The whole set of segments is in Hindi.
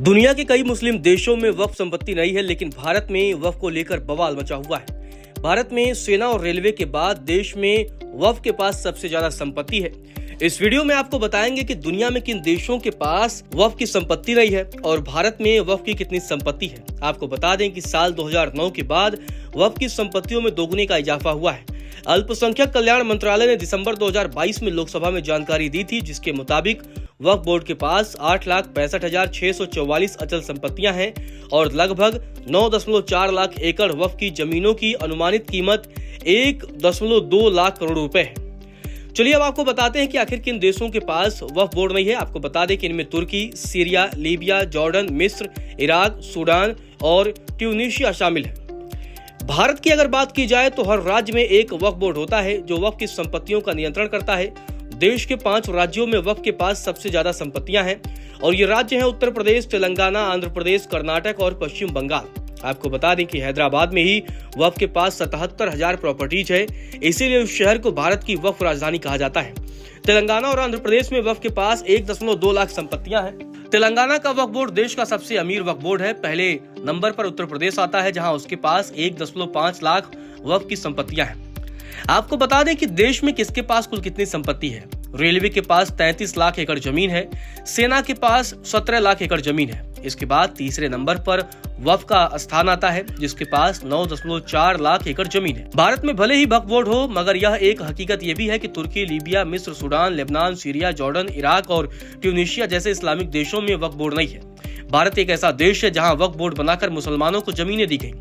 दुनिया के कई मुस्लिम देशों में वक्फ संपत्ति नहीं है, लेकिन भारत में वक्फ को लेकर बवाल मचा हुआ है। भारत में सेना और रेलवे के बाद देश में वक्फ के पास सबसे ज्यादा संपत्ति है। इस वीडियो में आपको बताएंगे कि दुनिया में किन देशों के पास वक्फ की संपत्ति नहीं है और भारत में वक्फ की कितनी संपत्ति है। आपको बता दें कि साल 2009 के बाद वक्फ की संपत्तियों में दोगुने का इजाफा हुआ है। अल्पसंख्यक कल्याण मंत्रालय ने दिसंबर 2022 में लोकसभा में जानकारी दी थी, जिसके मुताबिक वक्फ बोर्ड के पास 8,65,644 अचल संपत्तियां हैं और लगभग 9.4 लाख एकड़ वक्फ की जमीनों की अनुमानित कीमत 1.2 लाख करोड़ रुपए है। चलिए अब आपको बताते हैं कि आखिर किन देशों के पास वक्फ बोर्ड नहीं है। आपको बता दें कि इनमें तुर्की, सीरिया, लीबिया, जॉर्डन, मिस्र, इराक, सूडान और ट्यूनीशिया शामिल है। भारत की अगर बात की जाए तो हर राज्य में एक वक्फ बोर्ड होता है जो वक्फ की संपत्तियों का नियंत्रण करता है। देश के 5 राज्यों में वक्फ के पास सबसे ज्यादा संपत्तियां हैं और ये राज्य हैं उत्तर प्रदेश, तेलंगाना, आंध्र प्रदेश, कर्नाटक और पश्चिम बंगाल। आपको बता दें कि हैदराबाद में ही वक्फ के पास 77,000 प्रॉपर्टीज है, इसीलिए उस शहर को भारत की वक्फ राजधानी कहा जाता है। तेलंगाना और आंध्र प्रदेश में वक्फ के पास 1.2 लाख संपत्तियां हैं। तेलंगाना का वक्फ बोर्ड देश का सबसे अमीर वक्फ बोर्ड है। पहले नंबर पर उत्तर प्रदेश आता है, जहां उसके पास 1.5 लाख वक्फ की संपत्तियां हैं। आपको बता दें कि देश में किसके पास कुल कितनी संपत्ति है। रेलवे के पास 33 लाख एकड़ जमीन है, सेना के पास 17 लाख एकड़ जमीन है। इसके बाद तीसरे नंबर पर वक्फ का स्थान आता है, जिसके पास 9.4 लाख एकड़ जमीन है। भारत में भले ही वक्फ बोर्ड हो, मगर यह एक हकीकत यह भी है कि तुर्की, लीबिया, मिस्र, Sudan, Lebanon, Syria, Jordan, Iraq और ट्यूनीशिया जैसे इस्लामिक देशों में वक्फ बोर्ड नहीं है। भारत एक ऐसा देश है जहां वक्फ बोर्ड बनाकर मुसलमानों को जमीनें दी गई।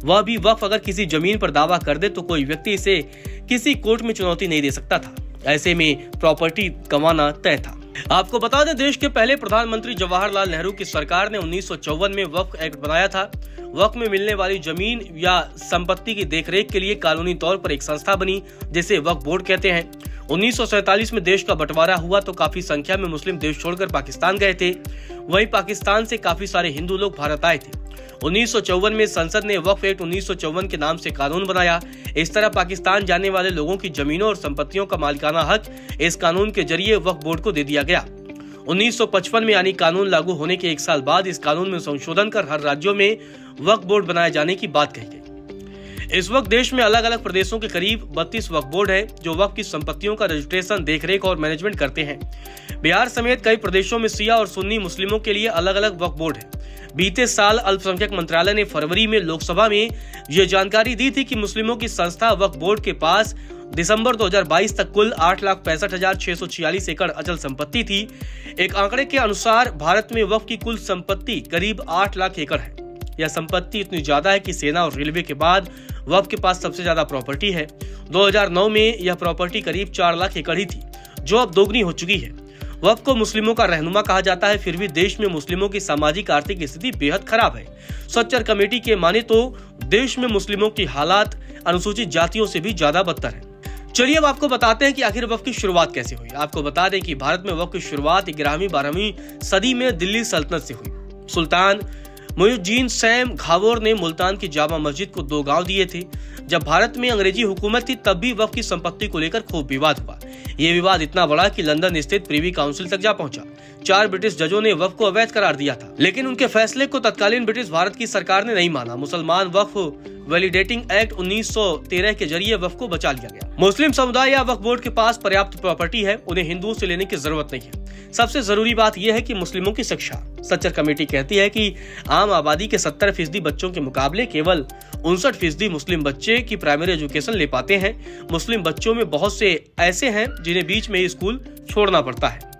वह भी वक्फ अगर किसी जमीन पर दावा कर दे तो कोई व्यक्ति इसे किसी कोर्ट में चुनौती नहीं दे सकता था। ऐसे में प्रॉपर्टी गंवाना तय था। आपको बता दें, देश के पहले प्रधानमंत्री जवाहरलाल नेहरू की सरकार ने 1954 में वक्फ एक्ट बनाया था। वक्फ में मिलने वाली जमीन या संपत्ति की देखरेख के लिए कानूनी तौर पर एक संस्था बनी, जिसे वक्फ बोर्ड कहते हैं। 1947 में देश का बंटवारा हुआ तो काफी संख्या में मुस्लिम देश छोड़कर पाकिस्तान गए थे। वहीं पाकिस्तान से काफी सारे हिंदू लोग भारत आए थे। 1954 में संसद ने वक्फ एक्ट 1954 के नाम से कानून बनाया। इस तरह पाकिस्तान जाने वाले लोगों की जमीनों और संपत्तियों का मालिकाना हक इस कानून के जरिए वक्फ बोर्ड को दे दिया गया। 1955 में यानी कानून लागू होने के 1 साल बाद इस कानून में संशोधन कर हर राज्यों में वक्फ बोर्ड बनाए जाने की बात कही गई। इस वक्त देश में अलग अलग प्रदेशों के करीब 32 वक्फ बोर्ड है जो वक्फ की संपत्तियों का रजिस्ट्रेशन, देखरेख और मैनेजमेंट करते हैं। बिहार समेत कई प्रदेशों में शिया और सुन्नी मुस्लिमों के लिए अलग अलग वक्फ बोर्ड है। बीते साल अल्पसंख्यक मंत्रालय ने फरवरी में लोकसभा में यह जानकारी दी थी कि मुस्लिमों की संस्था वक्फ बोर्ड के पास दिसंबर 2022 तक कुल 8,65,646 एकड़ अचल संपत्ति थी। एक आंकड़े के अनुसार भारत में वक्फ की कुल संपत्ति करीब 8 लाख एकड़ है। यह संपत्ति इतनी ज्यादा है कि सेना और रेलवे के बाद वक्फ के पास सबसे ज्यादा प्रॉपर्टी है। 2009 में यह प्रॉपर्टी करीब 4 लाख एकड़ ही थी, जो अब दोगुनी हो चुकी है। वक्फ को मुस्लिमों का रहनुमा कहा जाता है, फिर भी देश में मुस्लिमों की सामाजिक आर्थिक स्थिति बेहद खराब है। सच्चर कमेटी के माने तो देश में मुस्लिमों की हालात अनुसूचित जातियों से भी ज्यादा बदतर है। चलिए अब आपको बताते हैं कि आखिर वक्फ की शुरुआत कैसे हुई। आपको बता दें कि भारत में वक्फ की शुरुआत 11वीं-12वीं सदी में दिल्ली सल्तनत से हुई। सुल्तान मुइज़ुद्दीन सैम घावोर ने मुल्तान की जामा मस्जिद को 2 गांव दिए थे। जब भारत में अंग्रेजी हुकूमत थी तब भी वक्फ की संपत्ति को लेकर खूब विवाद हुआ। ये विवाद इतना बड़ा कि लंदन स्थित प्रिवी काउंसिल तक जा पहुंचा। 4 ब्रिटिश जजों ने वक्फ को अवैध करार दिया था, लेकिन उनके फैसले को तत्कालीन ब्रिटिश भारत की सरकार ने नहीं माना। मुसलमान वक्फ वैलिडेटिंग एक्ट 1913 के जरिए वक्फ को बचा लिया गया। मुस्लिम समुदाय या वक्फ बोर्ड के पास पर्याप्त प्रॉपर्टी है, उन्हें हिंदुओं से लेने की जरूरत नहीं है। सबसे जरूरी बात यह है कि मुस्लिमों की शिक्षा। सच्चर कमेटी कहती है कि आम आबादी के 70% बच्चों के मुकाबले केवल 59% मुस्लिम बच्चे की प्राइमरी एजुकेशन ले पाते हैं। मुस्लिम बच्चों में बहुत से ऐसे हैं जिन्हें बीच में ही स्कूल छोड़ना पड़ता है।